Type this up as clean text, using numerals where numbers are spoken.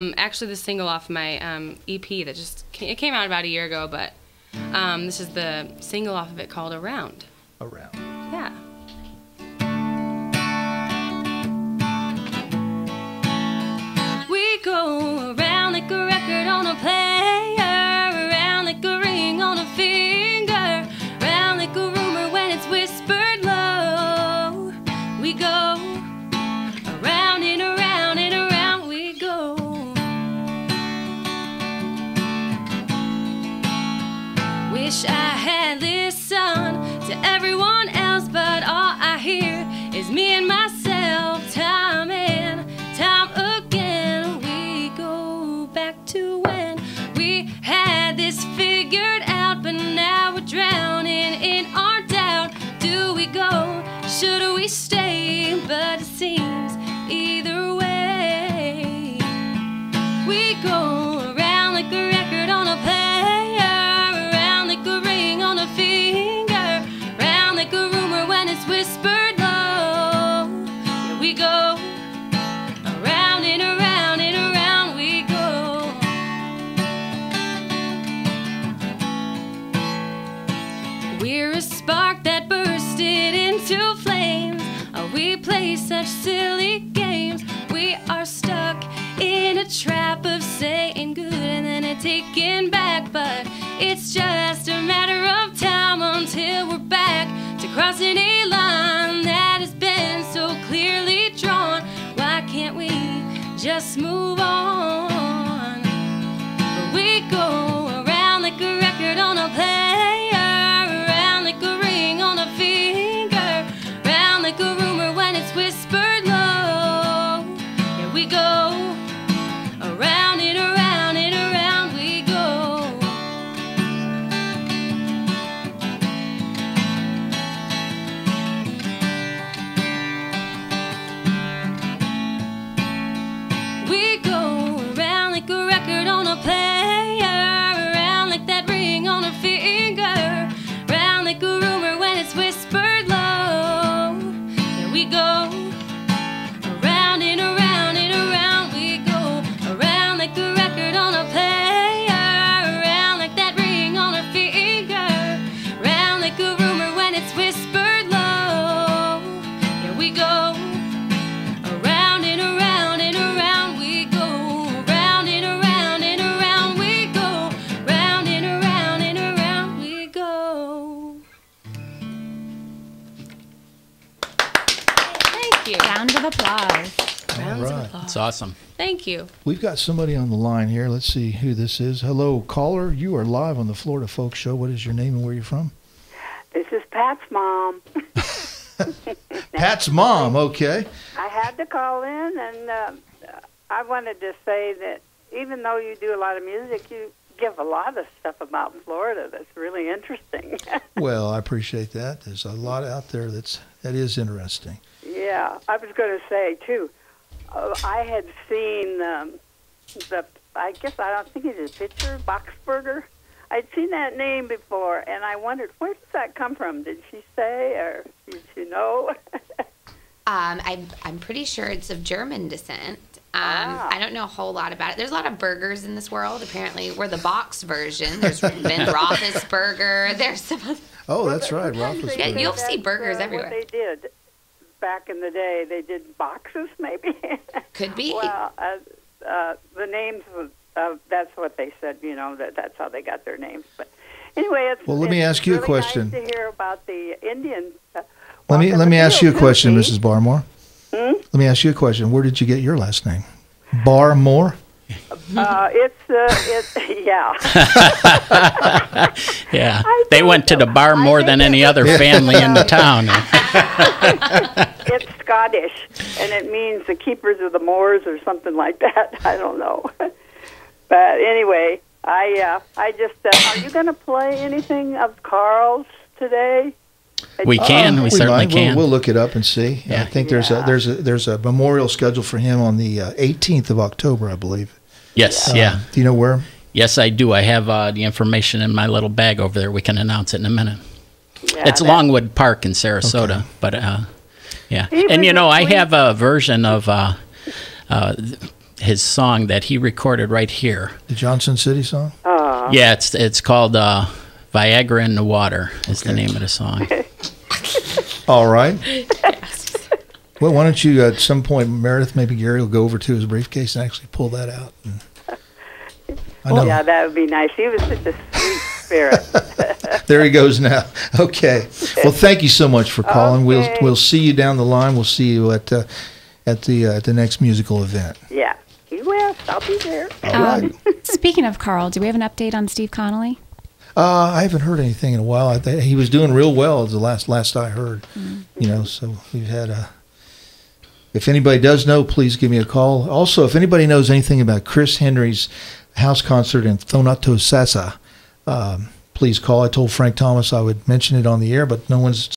Actually, the single off my EP that it came out about a year ago, but this is the single off of it called Around. Around. Yeah. We go around like a record on a player, around like a ring on a finger, around like a rumor when it's whispered low. We go around and around and around we go. Wish I had listened to everyone else, but all I hear is me and myself, time and time again. We go back to when we had this figured out, but now we're drowning in our doubt. Do we go? Should we stay? But it seems either way. We go around like a record on a player, around like a ring on a finger, around like a rumor when it's whispered low. Yeah, we go around and around and around we go. We're a spark that bursted into flames. Oh, we play such silly games. We are stuck in a trap of saying good and then it taken back, but it's just a matter of time until we're back to crossing a line that has been so clearly drawn. Why can't we just move on? But we go around like a record on a player, around like a ring on a finger, around like a rumor when it's whispered low. Yeah, we go around and around and around we go. We go around like a record on a player, around like that ring on a finger, around like a rumor when it's whispered low. Yeah, we go around and around and around we go, around like a record on a player, around like that ring on a finger, around like a rumor when it's whispered low. Yeah, we go around and around and around we go, around and around and around we go, round and around and around we go. Thank you. Round of applause. Rounds of right. applause. It's awesome. Thank you. We've got somebody on the line here. Let's see who this is. Hello, caller. You are live on the Florida Folk Show. What is your name and where are you from? This is Pat's mom. Pat's mom. Okay. I had to call in, and I wanted to say that even though you do a lot of music, you give a lot of stuff about Florida that's really interesting. Well, I appreciate that. There's a lot out there that is interesting. Yeah, I was going to say, too, I had seen I guess I don't think it's a picture, Boxberger. I'd seen that name before, and I wondered, where does that come from? Did she say, or did you know? I'm pretty sure it's of German descent. I don't know a whole lot about it. There's a lot of burgers in this world. Apparently, we're the box version. There's been Roethlisberger. There's some other... Oh, that's right, Roethlisberger. Yeah, you'll see burgers everywhere. What they did back in the day, they did boxes, maybe. Could be. Well, the names that's what they said. You know that's how they got their names. But anyway, it's Well, let me ask you a really question. Nice to hear about the Indian. Let me ask you a question, Mrs. Barmore. Hmm? Let me ask you a question. Where did you get your last name? Barmore? It's yeah. Yeah, they went to the bar more than any other family in the town. It's Scottish, and it means the keepers of the moors or something like that. I don't know. But anyway, I just are you going to play anything of Carl's today? We can. We certainly might. can. We'll look it up and see. Yeah. I think there's a memorial scheduled for him on the 18th of October, I believe. Yes. Yeah. Do you know where? Yes, I do. I have the information in my little bag over there. We can announce it in a minute. Yeah, It's Longwood Park in Sarasota, Okay. but yeah. Even And you know, I between- have a version of his song that he recorded right here. The Johnson City song? Yeah, it's called Viagra in the Water is the name of the song. All right. Well, why don't you, at some point, Meredith, maybe Gary will go over to his briefcase and actually pull that out. I know. Yeah, that would be nice. He was such a sweet spirit. There he goes now. Okay. Well, thank you so much for calling. Okay. We'll see you down the line. We'll see you at the next musical event. Yeah. Key West, I'll be there. All right. Speaking of Carl, do we have an update on Steve Connolly? I haven't heard anything in a while. He was doing real well, as the last I heard. So we've had a. If anybody does know, please give me a call. Also, if anybody knows anything about Chris Henry's house concert in Thonotosassa, please call. I told Frank Thomas I would mention it on the air, but no one's